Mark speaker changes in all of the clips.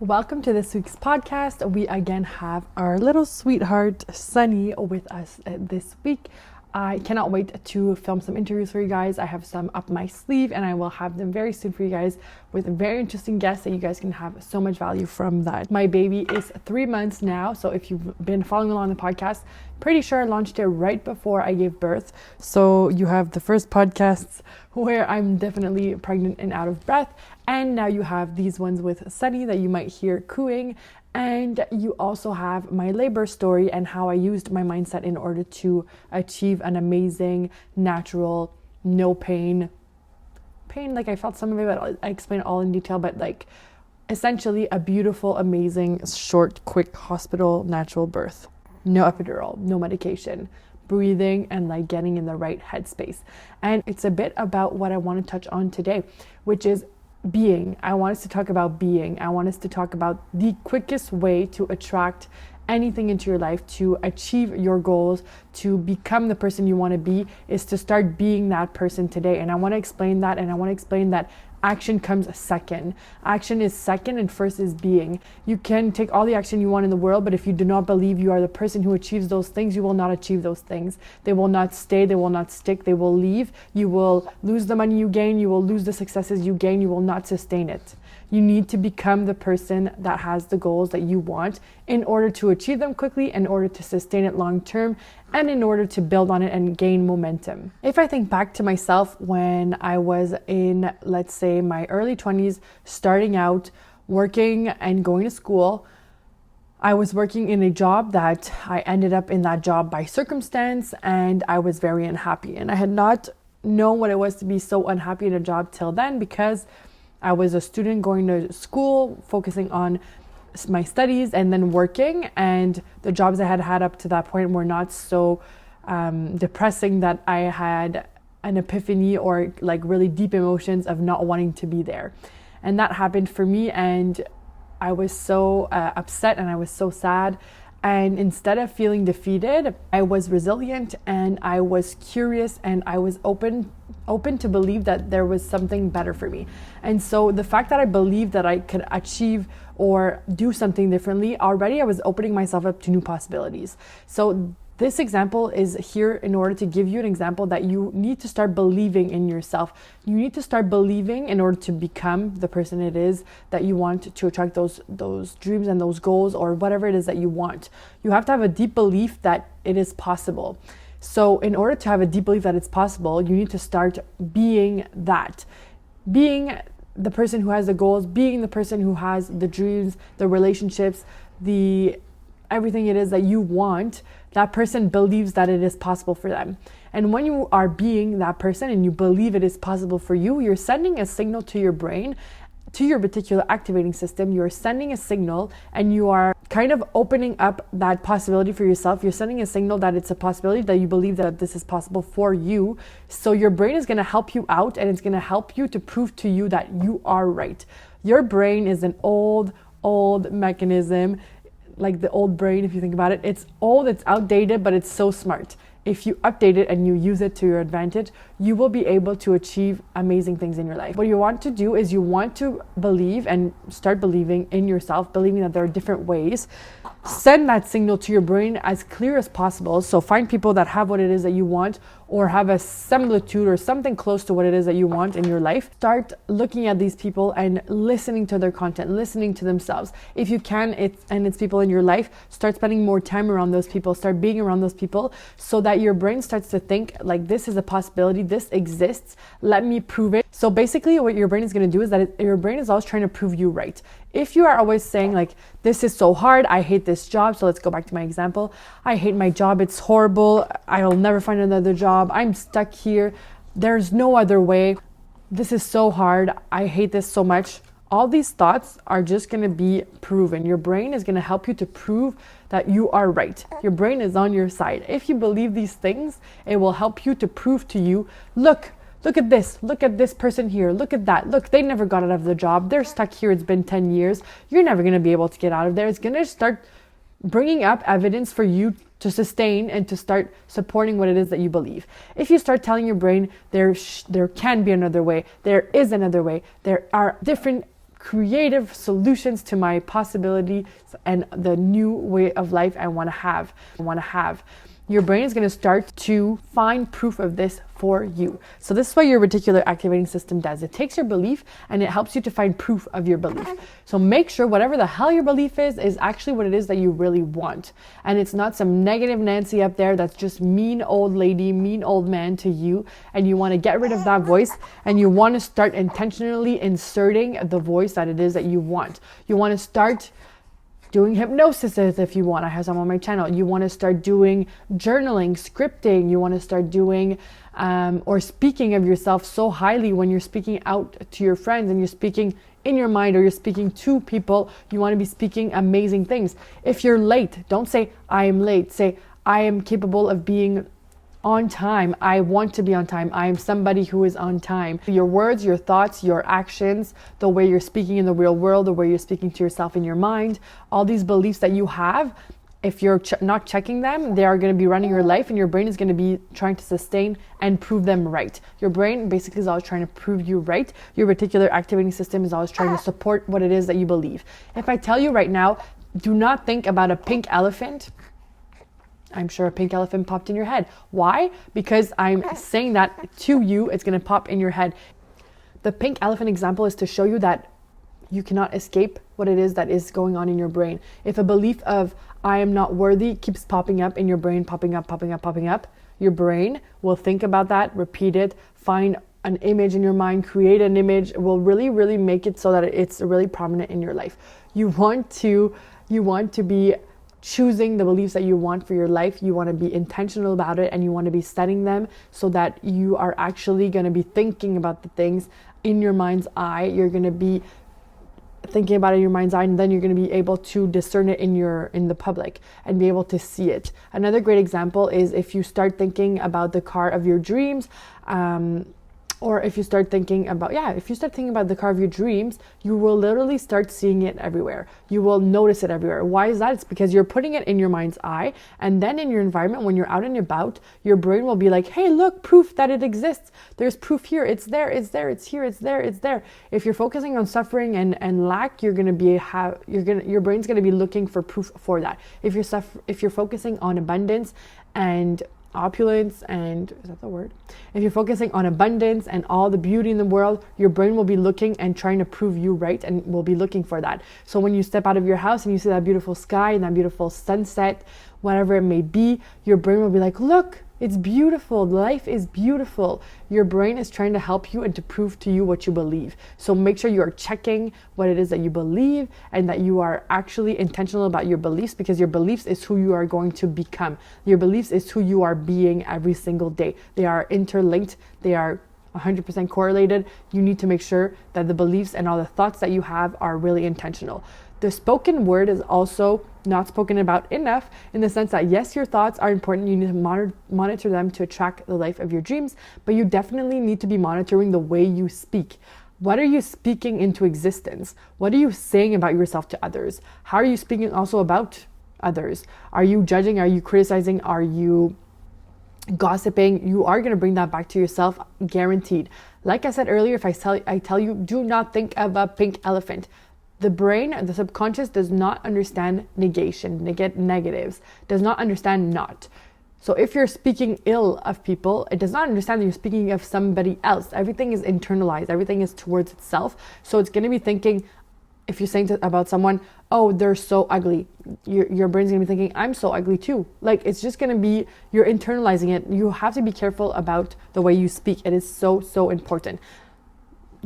Speaker 1: Welcome to this week's podcast. We again have our little sweetheart Sunny with us this week. I cannot wait to film some interviews for you guys. I have some up my sleeve and I will have them very soon for you guys with very interesting guests that you guys can have so much value from that. My baby is 3 months now, so if you've been following along the podcast, pretty sure I launched it right before I gave birth. So you have the first podcasts where I'm definitely pregnant and out of breath, and now you have these ones with Sunny that you might hear cooing. And you also have my labor story and how I used my mindset in order to achieve an amazing, natural, no pain, like I felt some of it, I explain it all in detail, but like essentially a beautiful, amazing, short, quick hospital natural birth. No epidural, no medication, breathing and like getting in the right headspace. And it's a bit about what I want to touch on today, which is being. I want us to talk about being. I want us to talk about the quickest way to attract anything into your life, to achieve your goals, to become the person you want to be, is to start being that person today. And I want to explain that, and I want to explain that action comes second. Action is second and first is being. You can take all the action you want in the world, but if you do not believe you are the person who achieves those things, you will not achieve those things. They will not stay, they will not stick, they will leave. You will lose the money you gain, you will lose the successes you gain, you will not sustain it. You need to become the person that has the goals that you want in order to achieve them quickly, in order to sustain it long term, and in order to build on it and gain momentum. If I think back to myself when I was in, let's say, my early 20s, starting out, working and going to school, I was working in a job that I ended up in that job by circumstance, and I was very unhappy. And I had not known what it was to be so unhappy in a job till then, because I was a student going to school, focusing on my studies and then working, and the jobs I had had up to that point were not so depressing that I had an epiphany or like really deep emotions of not wanting to be there. And that happened for me, and I was so upset and I was so sad. And instead of feeling defeated, I was resilient and I was curious and I was open to believe that there was something better for me. And so the fact that I believed that I could achieve or do something differently, already I was opening myself up to new possibilities. So this example is here in order to give you an example that you need to start believing in yourself. You need to start believing in order to become the person it is that you want to attract those dreams and those goals or whatever it is that you want. You have to have a deep belief that it is possible. So in order to have a deep belief that it's possible, you need to start being that. Being the person who has the goals, being the person who has the dreams, the relationships, everything it is that you want. That person believes that it is possible for them. And when you are being that person and you believe it is possible for you, you're sending a signal to your brain, to your reticular activating system. You're sending a signal and you are kind of opening up that possibility for yourself. You're sending a signal that it's a possibility, that you believe that this is possible for you. So your brain is going to help you out, and it's going to help you to prove to you that you are right. Your brain is an old mechanism. Like the old brain, if you think about it, it's old, it's outdated, but it's so smart. If you update it and you use it to your advantage, you will be able to achieve amazing things in your life. What you want to do is you want to believe and start believing in yourself, believing that there are different ways. Send that signal to your brain as clear as possible. So find people that have what it is that you want, or have a similitude or something close to what it is that you want in your life. Start looking at these people and listening to their content, listening to themselves. If you can, it's people in your life, start spending more time around those people, start being around those people, so that your brain starts to think like, this is a possibility, this exists, let me prove it. So basically what your brain is going to do is that your brain is always trying to prove you right. If you are always saying like, this is so hard, I hate this job. So let's go back to my example. I hate my job. It's horrible. I will never find another job. I'm stuck here. There's no other way. This is so hard. I hate this so much. All these thoughts are just going to be proven. Your brain is going to help you to prove that you are right. Your brain is on your side. If you believe these things, it will help you to prove to you, look at this. Look at this person here. Look at that. Look, they never got out of the job. They're stuck here. It's been 10 years. You're never going to be able to get out of there. It's going to start bringing up evidence for you to sustain and to start supporting what it is that you believe. If you start telling your brain there can be another way, there is another way, there are different creative solutions to my possibilities and the new way of life I want to have. Your brain is going to start to find proof of this for you. So this is what your reticular activating system does. It takes your belief and it helps you to find proof of your belief. So make sure whatever the hell your belief is actually what it is that you really want. And it's not some negative Nancy up there that's just mean old lady, mean old man to you. And you want to get rid of that voice and you want to start intentionally inserting the voice that it is that you want. You want to start doing hypnosis if you want. I have some on my channel. You want to start doing journaling, scripting. You want to start doing or speaking of yourself so highly when you're speaking out to your friends and you're speaking in your mind or you're speaking to people. You want to be speaking amazing things. If you're late, don't say I am late. Say I am capable of being on time. I want to be on time. I am somebody who is on time. Your words, your thoughts, your actions, the way you're speaking in the real world, the way you're speaking to yourself in your mind, all these beliefs that you have, if you're not checking them, they are going to be running your life and your brain is going to be trying to sustain and prove them right. Your brain basically is always trying to prove you right. Your reticular activating system is always trying to support what it is that you believe. If I tell you right now, do not think about a pink elephant, I'm sure a pink elephant popped in your head. Why? Because I'm saying that to you, it's going to pop in your head. The pink elephant example is to show you that you cannot escape what it is that is going on in your brain. If a belief of I am not worthy keeps popping up in your brain, popping up, your brain will think about that, repeat it, find an image in your mind, create an image, will really make it so that it's really prominent in your life. You want to be choosing the beliefs that you want for your life. You want to be intentional about it and you want to be setting them so that you are actually going to be thinking about the things in your mind's eye. You're going to be thinking about it in your mind's eye and then you're going to be able to discern it in the public and be able to see it. Another great example is if you start thinking about the car of your dreams, or if you start thinking about, the car of your dreams, you will literally start seeing it everywhere. You will notice it everywhere. Why is that? It's because you're putting it in your mind's eye. And then in your environment, when you're out and about, your brain will be like, hey, look, proof that it exists. There's proof here. It's there. It's here. It's there. If you're focusing on suffering and lack, your brain's going to be looking for proof for that. If you're focusing on abundance and opulence and is that the word? If you're focusing on abundance and all the beauty in the world, your brain will be looking and trying to prove you right and will be looking for that. So when you step out of your house and you see that beautiful sky and that beautiful sunset, whatever it may be, your brain will be like, look, it's beautiful. Life is beautiful. Your brain is trying to help you and to prove to you what you believe. So make sure you are checking what it is that you believe and that you are actually intentional about your beliefs, because your beliefs is who you are going to become. Your beliefs is who you are being every single day. They are interlinked. They are 100% correlated. You need to make sure that the beliefs and all the thoughts that you have are really intentional. The spoken word is also not spoken about enough, in the sense that yes, your thoughts are important. You need to monitor them to attract the life of your dreams, but you definitely need to be monitoring the way you speak. What are you speaking into existence? What are you saying about yourself to others? How are you speaking also about others? Are you judging? Are you criticizing? Are you gossiping? You are going to bring that back to yourself, guaranteed. Like I said earlier, if I tell you, do not think of a pink elephant. The brain, the subconscious, does not understand negation, negatives, does not understand not. So if you're speaking ill of people, it does not understand that you're speaking of somebody else. Everything is internalized. Everything is towards itself. So it's going to be thinking, if you're saying about someone, oh, they're so ugly, your brain's going to be thinking, I'm so ugly too. Like, it's just going to be, you're internalizing it. You have to be careful about the way you speak. It is so important.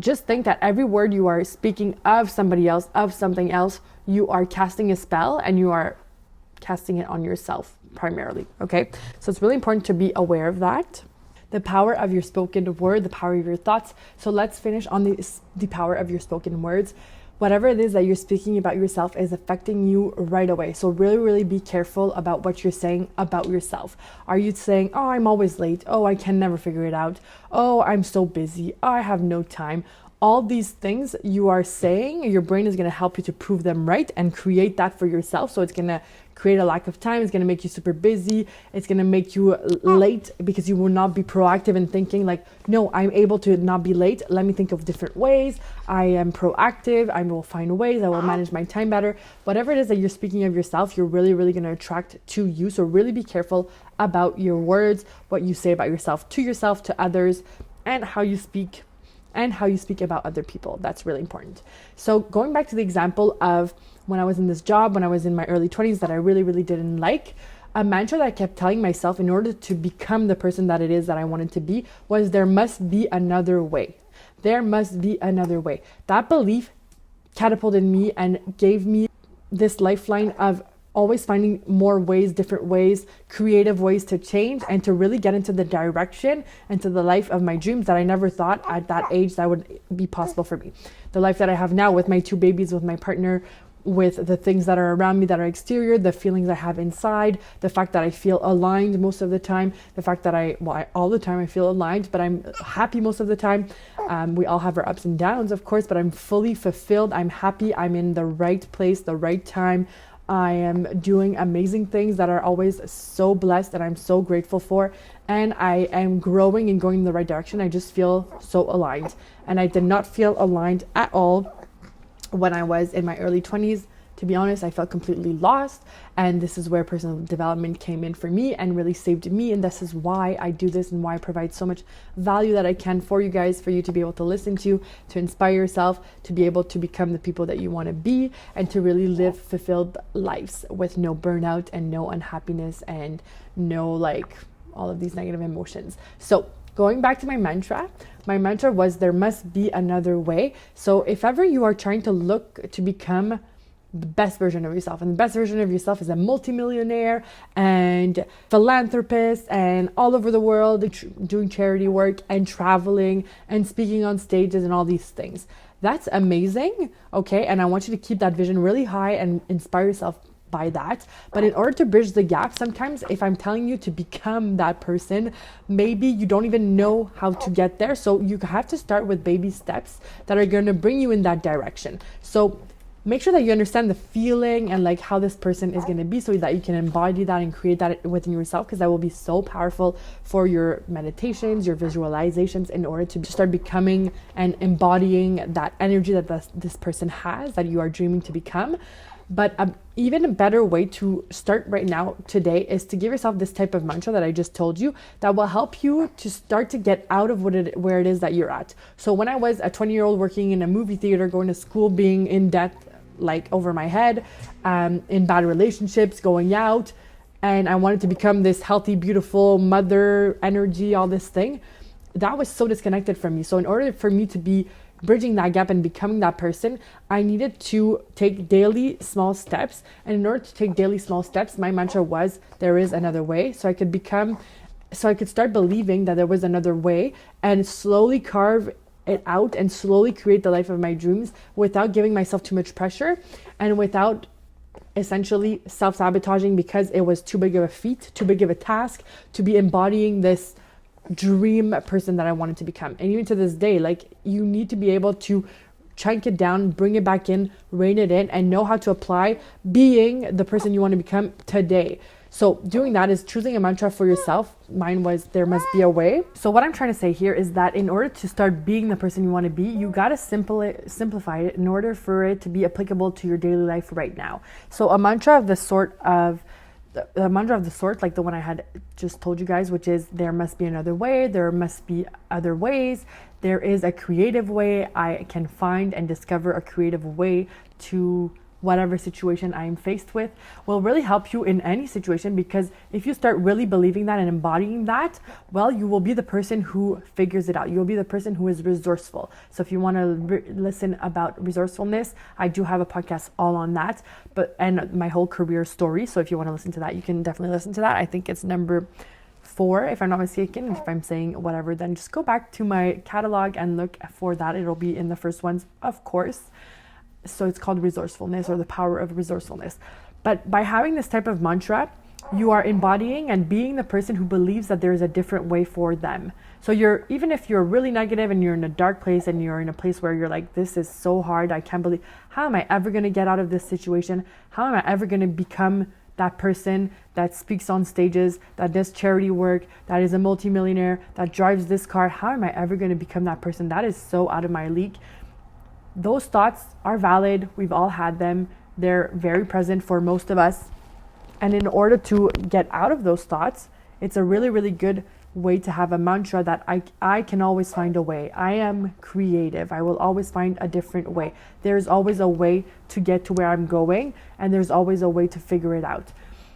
Speaker 1: Just think that every word you are speaking of somebody else, of something else, you are casting a spell and you are casting it on yourself primarily, okay? So it's really important to be aware of that. The power of your spoken word, the power of your thoughts. So let's finish on the power of your spoken words. Whatever it is that you're speaking about yourself is affecting you right away. So really be careful about what you're saying about yourself. Are you saying, oh, I'm always late. Oh, I can never figure it out. Oh, I'm so busy. Oh, I have no time. all these things you are saying, your brain is going to help you to prove them right and create that for yourself. So it's going to create a lack of time. It's going to make you super busy. It's going to make you late because you will not be proactive in thinking like, no, I'm able to not be late. Let me think of different ways. I am proactive. I will find ways. I will manage my time better. Whatever it is that you're speaking of yourself, you're really, really going to attract to you. So really be careful about your words, what you say about yourself, to others, and how you speak about other people. That's really important. So going back to the example of when I was in this job, when I was in my early 20s that I really, really didn't like, a mantra that I kept telling myself in order to become the person that it is that I wanted to be was there must be another way. There must be another way. That belief catapulted me and gave me this lifeline of always finding more ways, different ways, creative ways to change and to really get into the direction and to the life of my dreams that I never thought at that age that would be possible for me. The life that I have now with my 2 babies, with my partner, with the things that are around me that are exterior, the feelings I have inside, the fact that I feel aligned most of the time, the fact that all the time I feel aligned, but I'm happy most of the time. We all have our ups and downs, of course, but I'm fully fulfilled. I'm happy. I'm in the right place, the right time. I am doing amazing things that are always so blessed and I'm so grateful for. And I am growing and going in the right direction. I just feel so aligned. And I did not feel aligned at all when I was in my early 20s. To be honest, I felt completely lost. And this is where personal development came in for me and really saved me. And this is why I do this and why I provide so much value that I can for you guys, for you to be able to listen to inspire yourself, to be able to become the people that you want to be, and to really live fulfilled lives with no burnout and no unhappiness and no all of these negative emotions. So going back to my mantra was there must be another way. So if ever you are trying to look to become the best version of yourself, and the best version of yourself is a multimillionaire and philanthropist and all over the world doing charity work and traveling and speaking on stages and all these things, that's amazing. Okay. And I want you to keep that vision really high and inspire yourself by that. But in order to bridge the gap, sometimes if I'm telling you to become that person, maybe you don't even know how to get there. So you have to start with baby steps that are going to bring you in that direction. So make sure that you understand the feeling and how this person is going to be so that you can embody that and create that within yourself, because that will be so powerful for your meditations, your visualizations, in order to start becoming and embodying that energy that this person has, that you are dreaming to become. But even a better way to start right now today is to give yourself this type of mantra that I just told you that will help you to start to get out of where it is that you're at. So when I was a 20-year-old working in a movie theater, going to school, being in debt over my head, in bad relationships, going out, and I wanted to become this healthy, beautiful mother energy, all this thing, that was so disconnected from me. So in order for me to be bridging that gap and becoming that person, I needed to take daily small steps. And in order to take daily small steps, my mantra was there is another way. So I could start believing that there was another way and slowly carve it out and slowly create the life of my dreams without giving myself too much pressure and without essentially self-sabotaging because it was too big of a feat, too big of a task to be embodying this dream person that I wanted to become. And even to this day, you need to be able to chunk it down, bring it back in, rein it in, and know how to apply being the person you want to become today. So doing that is choosing a mantra for yourself. Mine was there must be a way. So what I'm trying to say here is that in order to start being the person you want to be, you got to simplify it in order for it to be applicable to your daily life right now. So a mantra of the sort, like the one I had just told you guys, which is there must be another way, there must be other ways, there is a creative way, I can find and discover a creative way to whatever situation I am faced with, will really help you in any situation, because if you start really believing that and embodying that, well, you will be the person who figures it out. You'll be the person who is resourceful. So if you want to listen about resourcefulness, I do have a podcast all on that, and my whole career story. So if you want to listen to that, you can definitely listen to that. I think it's number 4, if I'm not mistaken. If I'm saying whatever, then just go back to my catalog and look for that. It'll be in the first ones, of course. So it's called resourcefulness, or the power of resourcefulness. But by having this type of mantra, you are embodying and being the person who believes that there's a different way for them. So you're, even if you're really negative and you're in a dark place and you're in a place where you're like, this is so hard, I can't believe, how am I ever going to get out of this situation? How am I ever going to become that person that speaks on stages, that does charity work, that is a multimillionaire, that drives this car? How am I ever going to become that person? That is so out of my league. Those thoughts are valid. We've all had them. They're very present for most of us. And in order to get out of those thoughts, it's a really, really good way to have a mantra that I can always find a way. I am creative. I will always find a different way. There's always a way to get to where I'm going, and there's always a way to figure it out.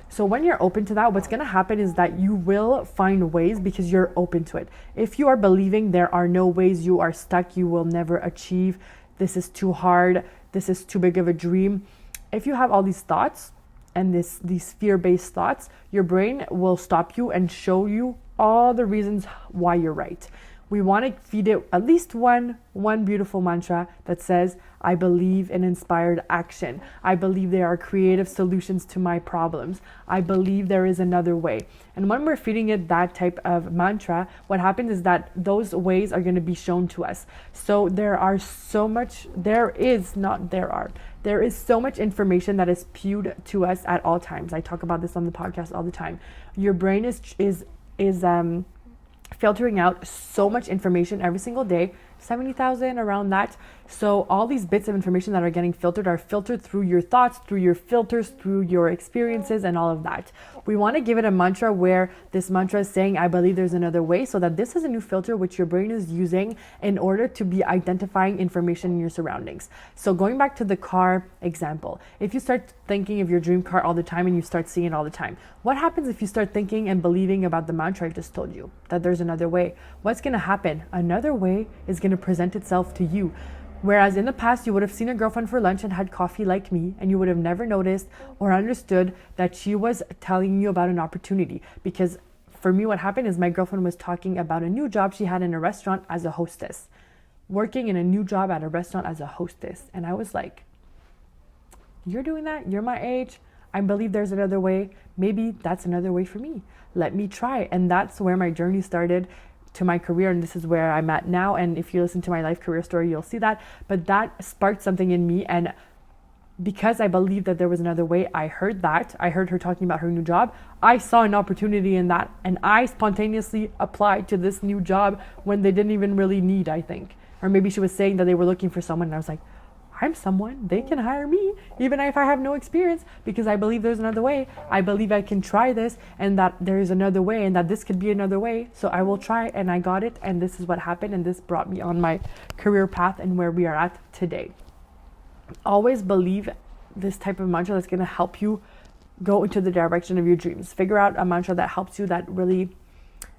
Speaker 1: So when you're open to that, what's going to happen is that you will find ways because you're open to it. If you are believing there are no ways, you are stuck, you will never achieve, this is too hard, this is too big of a dream. If you have all these thoughts and these fear-based thoughts, your brain will stop you and show you all the reasons why you're right. We want to feed it at least one beautiful mantra that says, I believe in inspired action. I believe there are creative solutions to my problems. I believe there is another way. And when we're feeding it that type of mantra, what happens is that those ways are going to be shown to us. So there is so much information that is spewed to us at all times. I talk about this on the podcast all the time. Your brain is filtering out so much information every single day, 70,000 around that. So all these bits of information that are getting filtered are filtered through your thoughts, through your filters, through your experiences, and all of that. We want to give it a mantra where this mantra is saying, I believe there's another way, so that this is a new filter which your brain is using in order to be identifying information in your surroundings. So going back to the car example, if you start thinking of your dream car all the time and you start seeing it all the time, what happens if you start thinking and believing about the mantra I just told you, that there's another way? What's going to happen? Another way is going to present itself to you. Whereas in the past, you would have seen a girlfriend for lunch and had coffee like me, and you would have never noticed or understood that she was telling you about an opportunity. Because for me, what happened is my girlfriend was talking about a new job she had in a restaurant as a hostess, working in a new job at a restaurant as a hostess. And I was like, you're doing that? You're my age. I believe there's another way. Maybe that's another way for me. Let me try. And that's where my journey started to my career, and this is where I'm at now. And if you listen to my life career story, you'll see that. But that sparked something in me, and because I believed that there was another way, I heard her talking about her new job. I saw an opportunity in that, and I spontaneously applied to this new job when they didn't even really need, I think. Or maybe she was saying that they were looking for someone, and I was like, I'm someone, they can hire me, even if I have no experience, because I believe there's another way. I believe I can try this, and that there is another way, and that this could be another way. So I will try, and I got it, and this is what happened, and this brought me on my career path and where we are at today. Always believe this type of mantra that's going to help you go into the direction of your dreams. Figure out a mantra that helps you, that really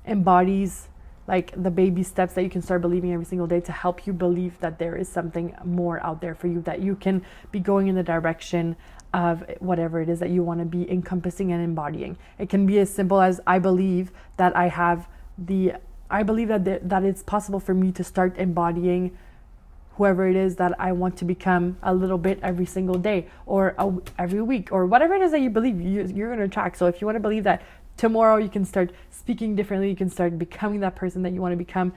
Speaker 1: embodies like the baby steps that you can start believing every single day to help you believe that there is something more out there for you, that you can be going in the direction of whatever it is that you want to be encompassing and embodying. It can be as simple as, I believe that that it's possible for me to start embodying whoever it is that I want to become a little bit every single day, or every week, or whatever it is that you believe you're going to attract. So if you want to believe that tomorrow you can start speaking differently, you can start becoming that person that you want to become,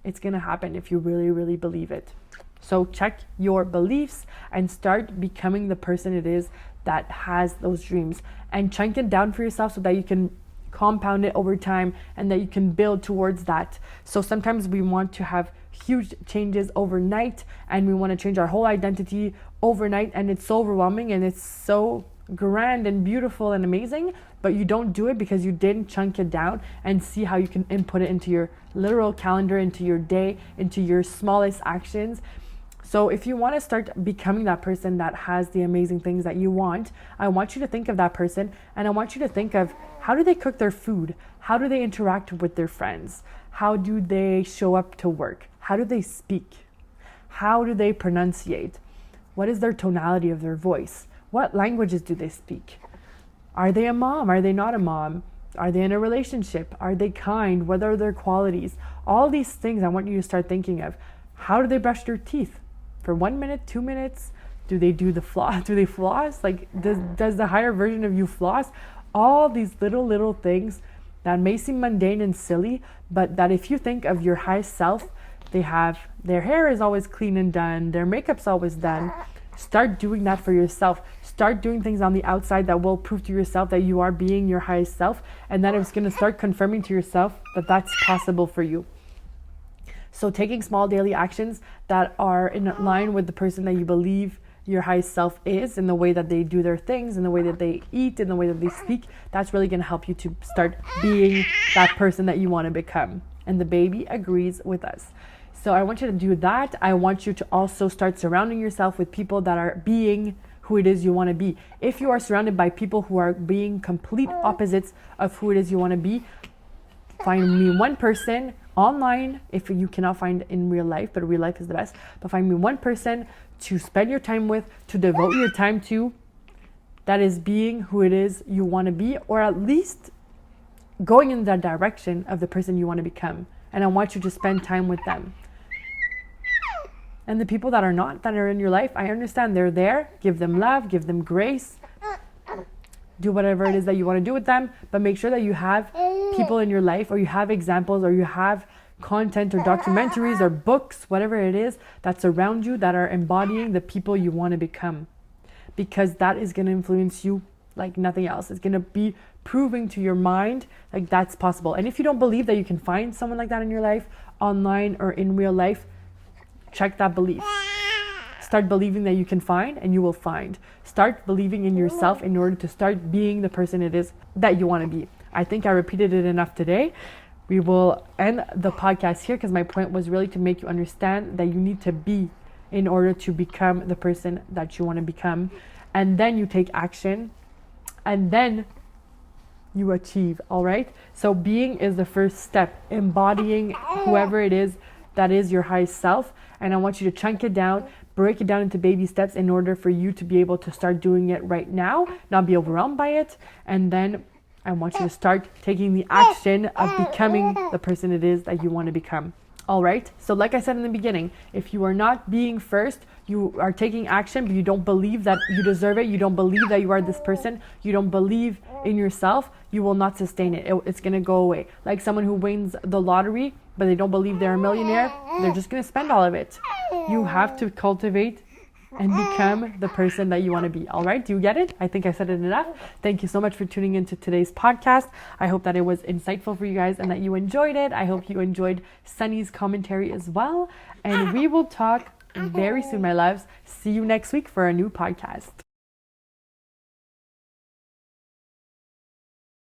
Speaker 1: it's going to happen if you really, really believe it. So check your beliefs and start becoming the person it is that has those dreams, and chunk it down for yourself so that you can compound it over time and that you can build towards that. So sometimes we want to have huge changes overnight, and we want to change our whole identity overnight, and it's so overwhelming and it's so grand and beautiful and amazing, but you don't do it because you didn't chunk it down and see how you can input it into your literal calendar, into your day, into your smallest actions. So if you want to start becoming that person that has the amazing things that you want, I want you to think of that person, and I want you to think of, how do they cook their food? How do they interact with their friends? How do they show up to work? How do they speak? How do they pronunciate? What is their tonality of their voice? What languages do they speak? Are they a mom? Are they not a mom? Are they in a relationship? Are they kind? What are their qualities? All these things I want you to start thinking of. How do they brush their teeth? For 1 minute, 2 minutes? Do they do the floss? Do they floss? Like, does the higher version of you floss? All these little things that may seem mundane and silly, but that if you think of your high self, their hair is always clean and done, their makeup's always done. Start doing that for yourself. Start doing things on the outside that will prove to yourself that you are being your highest self, and then it's going to start confirming to yourself that that's possible for you. So taking small daily actions that are in line with the person that you believe your highest self is, in the way that they do their things, in the way that they eat, in the way that they speak, that's really going to help you to start being that person that you want to become. And the baby agrees with us. So I want you to do that. I want you to also start surrounding yourself with people that are being who it is you want to be. If you are surrounded by people who are being complete opposites of who it is you want to be, find me one person online, if you cannot find in real life, but real life is the best, but find me one person to spend your time with, to devote your time to, that is being who it is you want to be, or at least going in that direction of the person you want to become. And I want you to spend time with them. And the people that are not, that are in your life, I understand they're there. Give them love, give them grace. Do whatever it is that you want to do with them, but make sure that you have people in your life, or you have examples, or you have content or documentaries or books, whatever it is, that's around you that are embodying the people you want to become. Because that is going to influence you like nothing else. It's going to be proving to your mind like that's possible. And if you don't believe that you can find someone like that in your life, online or in real life, check that belief. Start believing that you can find, and you will find. Start believing in yourself in order to start being the person it is that you want to be. I think I repeated it enough today. We will end the podcast here, because my point was really to make you understand that you need to be in order to become the person that you want to become. And then you take action, and then you achieve. All right. So being is the first step. Embodying whoever it is that is your highest self. And I want you to chunk it down, break it down into baby steps in order for you to be able to start doing it right now, not be overwhelmed by it. And then I want you to start taking the action of becoming the person it is that you want to become. All right. So like I said in the beginning, if you are not being first, you are taking action, but you don't believe that you deserve it. You don't believe that you are this person. You don't believe in yourself. You will not sustain it. It's going to go away. Like someone who wins the lottery, but they don't believe they're a millionaire. They're just going to spend all of it. You have to cultivate and become the person that you want to be. All right. Do you get it? I think I said it enough. Thank you so much for tuning into today's podcast. I hope that it was insightful for you guys and that you enjoyed it. I hope you enjoyed Sunny's commentary as well. And we will talk very soon, my loves. See you next week for a new podcast.